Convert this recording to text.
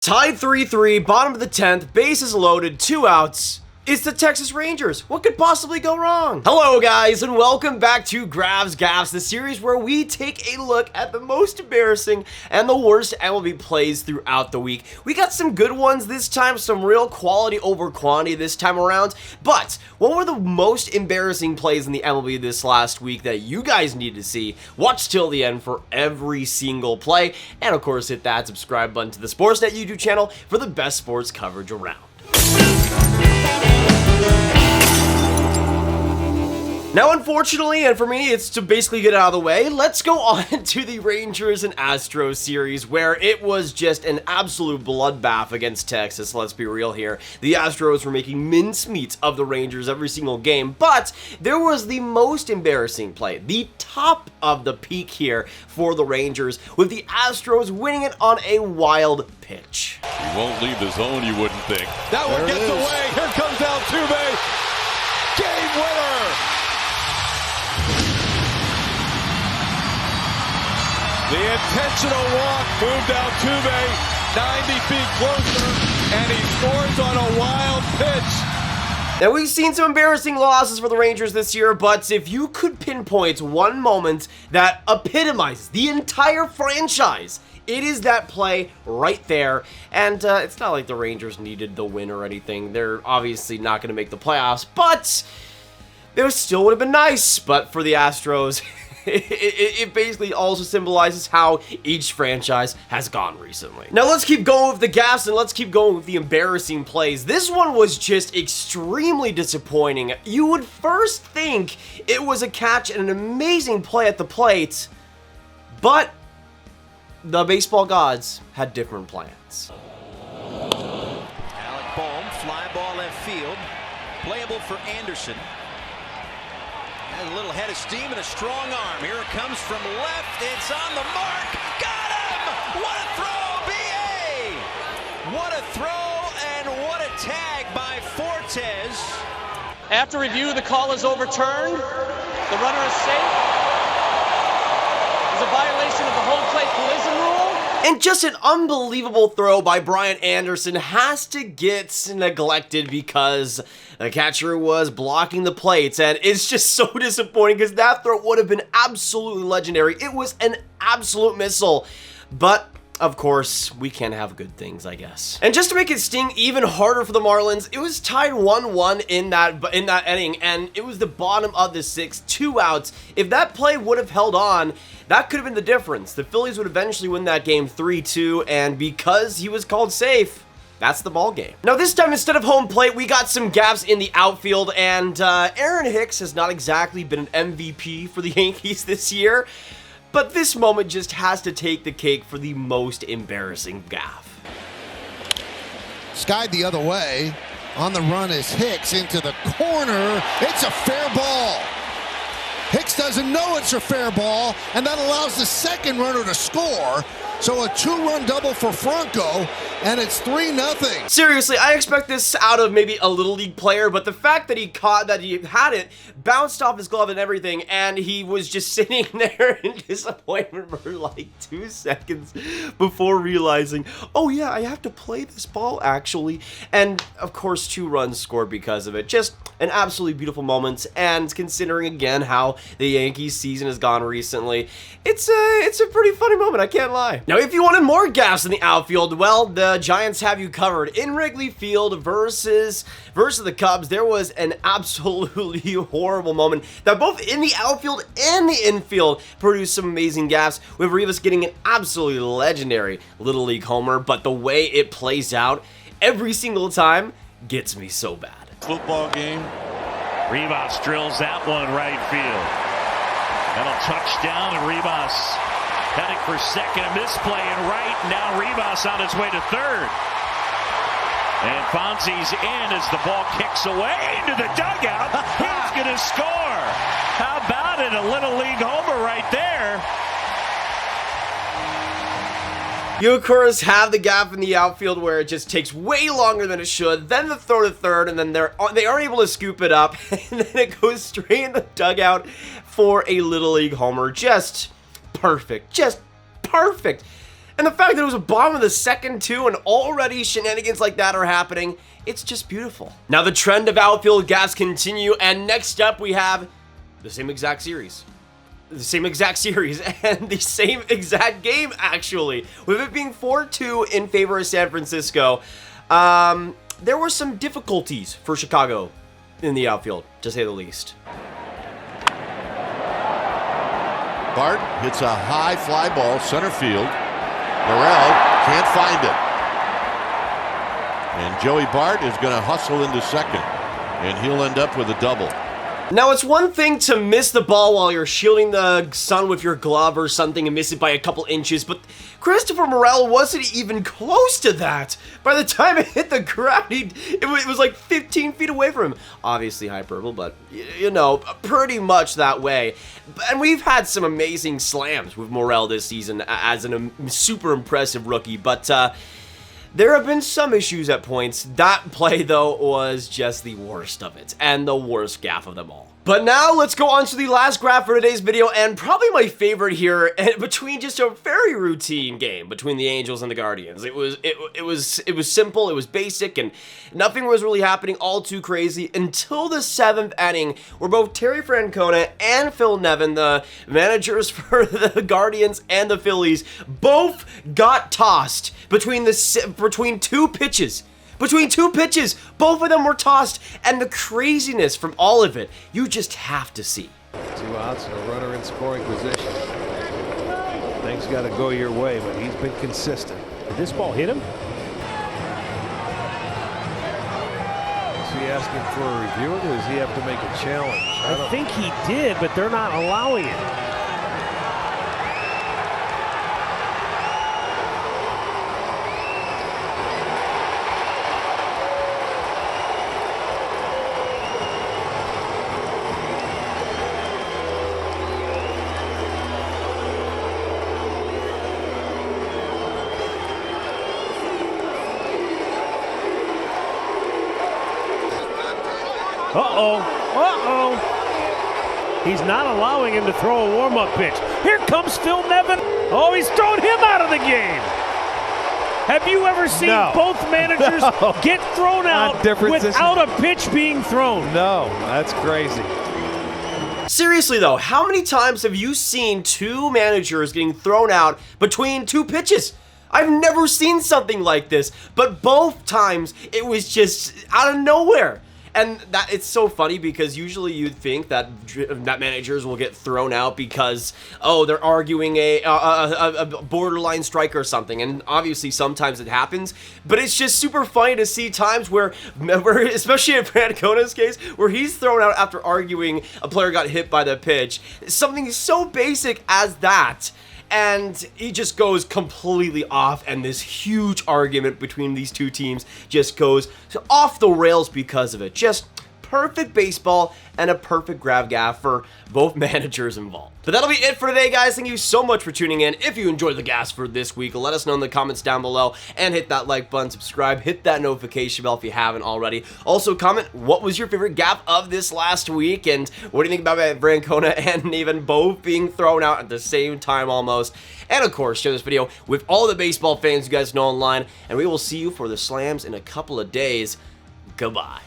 Tied 3-3, bottom of the 10th, bases loaded, 2 outs. It's the Texas Rangers. What could possibly go wrong? Hello guys, and welcome back to Grav's Gaffes, the series where we take a look at the most embarrassing and the worst MLB plays throughout the week. We got some good ones this time, some real quality over quantity this time around, but what were the most embarrassing plays in the MLB this last week that you guys need to see? Watch till the end for every single play, and of course hit that subscribe button to the Sportsnet YouTube channel for the best sports coverage around. Now, unfortunately, and for me, it's to basically get out of the way, let's go on to the Rangers and Astros series, where it was just an absolute bloodbath against Texas. Let's be real here. The Astros were making mincemeat of the Rangers every single game, but there was the most embarrassing play, the top of the peak here for the Rangers, with the Astros winning it on a wild pitch. He won't leave the zone, you wouldn't think. That one gets away. Here comes Altuve. Game winner. The intentional walk moved Altuve 90 feet closer, and he scores on a wild pitch. Now, we've seen some embarrassing losses for the Rangers this year, but if you could pinpoint one moment that epitomizes the entire franchise, it is that play right there. And it's not like the Rangers needed the win or anything. They're obviously not going to make the playoffs, but it still would have been nice. But for the Astros, it basically also symbolizes how each franchise has gone recently. Now let's keep going with the gaffes and let's keep going with the embarrassing plays. This one was just extremely disappointing. You would first think it was a catch and an amazing play at the plate, but the baseball gods had different plans. Alec Bohm, fly ball left field, playable for Anderson. A little head of steam and a strong arm. Here it comes from left. It's on the mark. Got him! What a throw, B.A.! What a throw and what a tag by Fortes. After review, the call is overturned. The runner is safe. It's a violation of the home plate collision rule. And just an unbelievable throw by Brian Anderson has to get neglected because the catcher was blocking the plates, and it's just so disappointing because that throw would have been absolutely legendary. It was an absolute missile, but of course, we can't have good things, I guess. And just to make it sting even harder for the Marlins, it was tied 1-1 in that inning, and it was the bottom of the 6th, 2 outs. If that play would have held on, that could have been the difference. The Phillies would eventually win that game 3-2, and because he was called safe, that's the ball game. Now this time, instead of home plate, we got some gaps in the outfield, and Aaron Hicks has not exactly been an MVP for the Yankees this year, but this moment just has to take the cake for the most embarrassing gaffe. Skied the other way. On the run is Hicks into the corner. It's a fair ball. Hicks doesn't know it's a fair ball, and that allows the second runner to score. So a 2-run double for Franco, and it's 3-0. Seriously, I expect this out of maybe a Little League player, but the fact that he had it, bounced off his glove and everything, and he was just sitting there in disappointment for like 2 seconds before realizing, oh yeah, I have to play this ball actually. And of course, 2 runs scored because of it. Just an absolutely beautiful moment, and considering again how the Yankees season has gone recently, it's a pretty funny moment, I can't lie. Now, if you wanted more gaffes in the outfield, well, the Giants have you covered. In Wrigley Field versus the Cubs, there was an absolutely horrible moment that both in the outfield and the infield produced some amazing gaffes, with Rivas getting an absolutely legendary Little League homer, but the way it plays out every single time gets me so bad. Football game. Rivas drills that one right field. That'll touch down, and Rivas heading for second. A misplay in right. Now Rivas on his way to third. And Fonzie's in as the ball kicks away into the dugout. He's going to score. How about it? A Little League homer right there. You, of course, have the gap in the outfield where it just takes way longer than it should, then the throw to third, and then they aren't able to scoop it up, and then it goes straight in the dugout for a Little League homer. Just perfect. Just perfect. And the fact that it was a bottom of the second too, and already shenanigans like that are happening, it's just beautiful. Now the trend of outfield gaffes continue, and next up we have the same exact series. The same exact series and the same exact game, actually. With it being 4-2 in favor of San Francisco, there were some difficulties for Chicago in the outfield, to say the least. Bart hits a high fly ball, center field. Morel can't find it. And Joey Bart is going to hustle into second, and he'll end up with a double. Now, it's one thing to miss the ball while you're shielding the sun with your glove or something and miss it by a couple inches, but Christopher Morel wasn't even close to that. By the time it hit the ground, it was like 15 feet away from him. Obviously hyperbole, but, you know, pretty much that way. And we've had some amazing slams with Morel this season as a super impressive rookie, but there have been some issues at points. That play, though, was just the worst of it, and the worst gaffe of them all. But now, let's go on to the last graph for today's video, and probably my favorite here, between just a very routine game between the Angels and the Guardians. It was simple, it was basic, and nothing was really happening all too crazy until the 7th inning, where both Terry Francona and Phil Nevin, the managers for the Guardians and the Phillies, both got tossed between two pitches. Between two pitches, both of them were tossed, and the craziness from all of it, you just have to see. 2 outs and a runner in scoring position. Things got to go your way, but he's been consistent. Did this ball hit him? Is he asking for a review, or does he have to make a challenge? I think he did, but they're not allowing it. He's not allowing him to throw a warm-up pitch. Here comes Phil Nevin. Oh, he's thrown him out of the game. Have you ever seen both managers get thrown out without a pitch being thrown? No, that's crazy. Seriously though, how many times have you seen two managers getting thrown out between two pitches? I've never seen something like this, but both times it was just out of nowhere. And that it's so funny because usually you'd think that managers will get thrown out because, oh, they're arguing a borderline strike or something, and obviously sometimes it happens, but it's just super funny to see times where especially in Francona's case, where he's thrown out after arguing a player got hit by the pitch. Something so basic as that. And he just goes completely off, and this huge argument between these two teams just goes off the rails because of it. Just perfect baseball and a perfect grab gaffe for both managers involved. But that'll be it for today, guys. Thank you so much for tuning in. If you enjoyed the gas for this week, let us know in the comments down below, and hit that like button, subscribe, hit that notification bell if you haven't already. Also comment, what was your favorite gaffe of this last week, and what do you think about Francona and Nevin both being thrown out at the same time almost? And of course, share this video with all the baseball fans you guys know online, and we will see you for the slams in a couple of days. Goodbye.